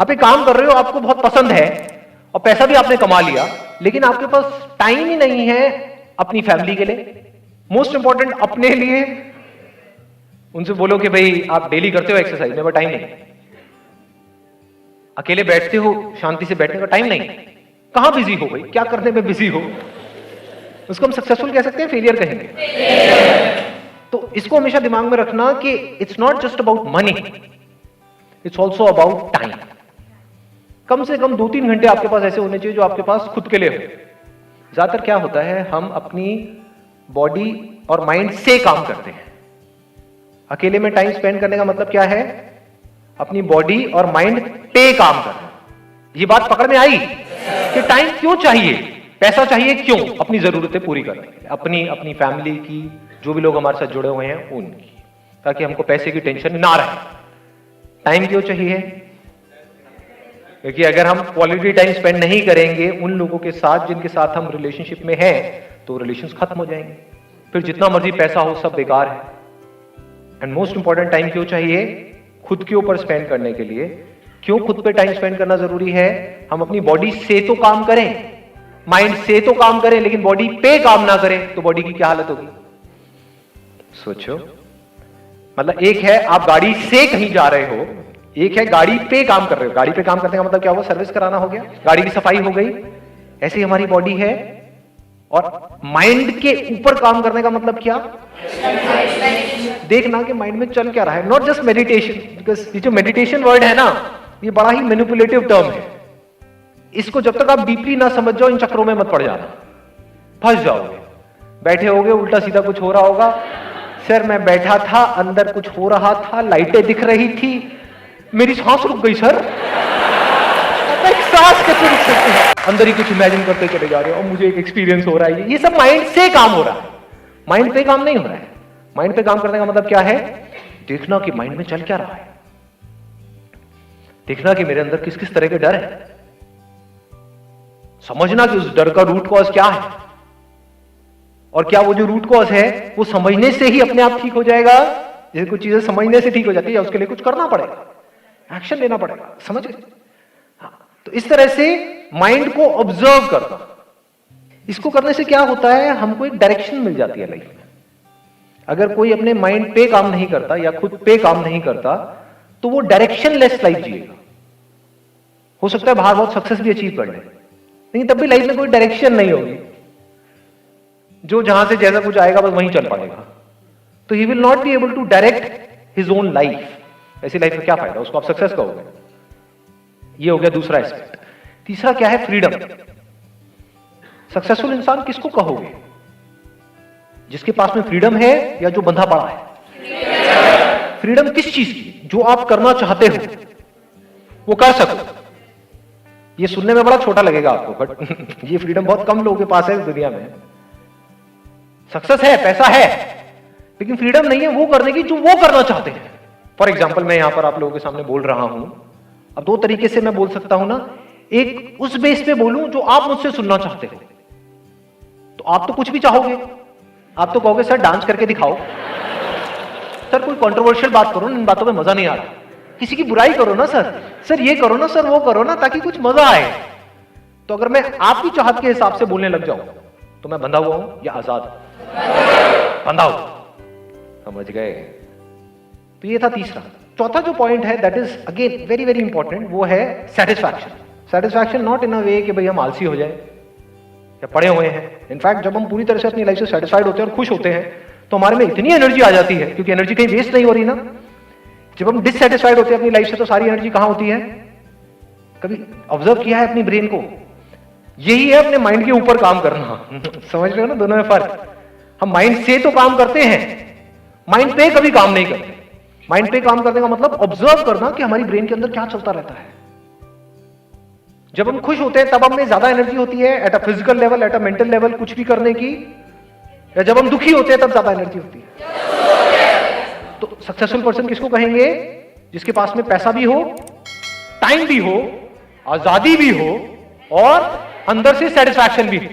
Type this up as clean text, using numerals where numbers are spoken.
आप एक काम कर रहे हो, आपको बहुत पसंद है और पैसा भी आपने कमा लिया, लेकिन आपके पास टाइम ही नहीं है अपनी फैमिली के लिए, मोस्ट इंपॉर्टेंट अपने लिए। उनसे बोलो कि भाई आप डेली करते हो एक्सरसाइज, मेरे पास टाइम नहीं। अकेले बैठते हो, शांति से बैठने का टाइम नहीं। कहां बिजी हो भाई, क्या करने में बिजी हो? उसको हम सक्सेसफुल कह सकते हैं, फेलियर कहेंगे। तो इसको हमेशा दिमाग में रखना कि it's not just about money, it's also about time. कम से कम 2-3 घंटे आपके पास ऐसे होने चाहिए जो आपके पास खुद के लिए हो। ज्यादातर क्या होता है, हम अपनी बॉडी और माइंड से काम करते हैं। अकेले में टाइम स्पेंड करने का मतलब क्या है? अपनी बॉडी और माइंड पे काम करना। ये बात पकड़ में आई कि टाइम क्यों चाहिए, पैसा चाहिए क्यों? अपनी जरूरतें पूरी करने के लिए, अपनी फैमिली की, जो भी लोग हमारे साथ जुड़े हुए हैं उनकी, ताकि हमको पैसे की टेंशन ना रहे। टाइम क्यों चाहिए? क्योंकि अगर हम क्वालिटी टाइम स्पेंड नहीं करेंगे उन लोगों के साथ जिनके साथ हम रिलेशनशिप में हैं, तो रिलेशंस खत्म हो जाएंगे, फिर जितना मर्जी पैसा हो सब बेकार है। एंड मोस्ट इंपॉर्टेंट, टाइम क्यों चाहिए? खुद के ऊपर स्पेंड करने के लिए। क्यों खुद पे टाइम स्पेंड करना जरूरी है? हम अपनी बॉडी से तो काम करें, माइंड से तो काम करें, लेकिन बॉडी पे काम ना करें तो बॉडी की क्या हालत होगी? सोचो। मतलब एक है आप गाड़ी से कहीं जा रहे हो, एक है गाड़ी पे काम कर रहे हो। गाड़ी पे काम करने का मतलब क्या हुआ? सर्विस कराना हो गया, गाड़ी की सफाई हो गई। ऐसी हमारी बॉडी है। और माइंड के ऊपर काम करने का मतलब क्या? देखना कि माइंड में चल क्या रहा है, नॉट जस्ट मेडिटेशन। बिकॉज ये जो मेडिटेशन वर्ड है ना, ये बड़ा ही मैनिपुलेटिव टर्म है। इसको जब तक आप डीपली ना समझ जाओ, इन चक्रों में मत पड़ जाना, फंस जाओगे। बैठे होगे, उल्टा सीधा कुछ हो रहा होगा। सर मैं बैठा था, अंदर कुछ हो रहा था, लाइटें दिख रही थी, मेरी सांस रुक गई सर। सांस कैसे रुक सकती है? अंदर ही कुछ इमेजिन करते चले जा रहे हो और मुझे एक एक्सपीरियंस हो रहा है। ये सब माइंड से काम हो रहा है, माइंड पे काम नहीं हो रहा है। माइंड पे काम करने का मतलब क्या है? देखना कि माइंड में चल क्या रहा है, देखना कि मेरे अंदर किस किस तरह के डर है, समझना कि उस डर का रूट कॉज क्या है, और क्या वो जो रूट कॉज है वो समझने से ही अपने आप ठीक हो जाएगा। जैसे कुछ चीजें समझने से ठीक हो जाती है, या उसके लिए कुछ करना पड़ेगा, एक्शन लेना पड़ेगा। समझ गए? हाँ। तो इस तरह से माइंड को ऑब्जर्व करना, इसको करने से क्या होता है, हमको एक डायरेक्शन मिल जाती है लाइफ में। अगर कोई अपने माइंड पे काम नहीं करता या खुद पे काम नहीं करता, तो वो डायरेक्शनलेस लाइफ जिएगा। हो सकता है बाहर बहुत सक्सेस भी अचीव कर ले, लेकिन तब भी लाइफ में कोई डायरेक्शन नहीं होगी। जो जहां से जैसा कुछ आएगा बस वहीं चल पड़ेगा, तो he will not be able to direct his own life. ऐसी लाइफ में क्या फायदा, उसको आप सक्सेस कहोगे? ये हो गया दूसरा एस्पेक्ट। तीसरा क्या है? फ्रीडम। सक्सेसफुल इंसान किसको कहोगे? जिसके पास में फ्रीडम है या जो बंधा पड़ा है? फ्रीडम किस चीज की? जो आप करना चाहते हो वो कर सको। ये सुनने में बड़ा छोटा लगेगा आपको, बट ये फ्रीडम बहुत कम लोगों के पास है इस दुनिया में। सक्सेस है, पैसा है, लेकिन फ्रीडम नहीं है वो करने की जो वो करना चाहते हैं। फॉर एग्जाम्पल, मैं यहां पर आप लोगों के सामने बोल रहा हूं। अब दो तरीके से मैं बोल सकता हूं ना। एक उस बेस पे बोलूं जो आप मुझसे सुनना चाहते हो, तो आप तो कुछ भी चाहोगे। आप तो कहोगे सर डांस करके दिखाओ, सर कोई कंट्रोवर्शियल बात करो, इन बातों में मजा नहीं आ रहा, किसी की बुराई करो ना सर ये करो ना सर, वो करो ना, ताकि कुछ मजा आए। तो अगर मैं आपकी चाहत के हिसाब से बोलने लग जाऊं, तो मैं बंधा हुआ हूं या आजाद? बंधा हुआ। समझ गए? तो ये था तीसरा। चौथा जो पॉइंट है, that is again very very important, वो है सेटिस्फैक्शन। सेटिस्फैक्शन नॉट इन अ वे कि भाई हम आलसी हो जाए या पड़े हुए हैं। इनफैक्ट जब हम पूरी तरह से अपनी लाइफ से सेटिस्फाइड होते हैं और खुश होते हैं, तो हमारे में इतनी एनर्जी आ जाती है, क्योंकि एनर्जी कहीं वेस्ट नहीं हो रही ना। जब हम डिससेटिस्फाइड होते हैं अपनी लाइफ से, तो सारी एनर्जी कहां होती है? कभी ऑब्जर्व किया है अपनी ब्रेन को? यही है अपने माइंड के ऊपर काम करना। समझ रहे हो ना दोनों में फर्क? हम माइंड से तो काम करते हैं, माइंड पे कभी काम नहीं करते। माइंड पे काम करने का मतलब ऑब्जर्व करना कि हमारी ब्रेन के अंदर क्या चलता रहता है। जब हम खुश होते हैं तब हमें ज्यादा एनर्जी होती है at a physical level, at a mental level, कुछ भी करने की। या जब हम दुखी होते हैं तब ज्यादा एनर्जी होती है। तो सक्सेसफुल पर्सन किसको कहेंगे? जिसके पास में पैसा भी हो, टाइम भी हो, आजादी भी हो और अंदर से सेटिस्फैक्शन भी हो।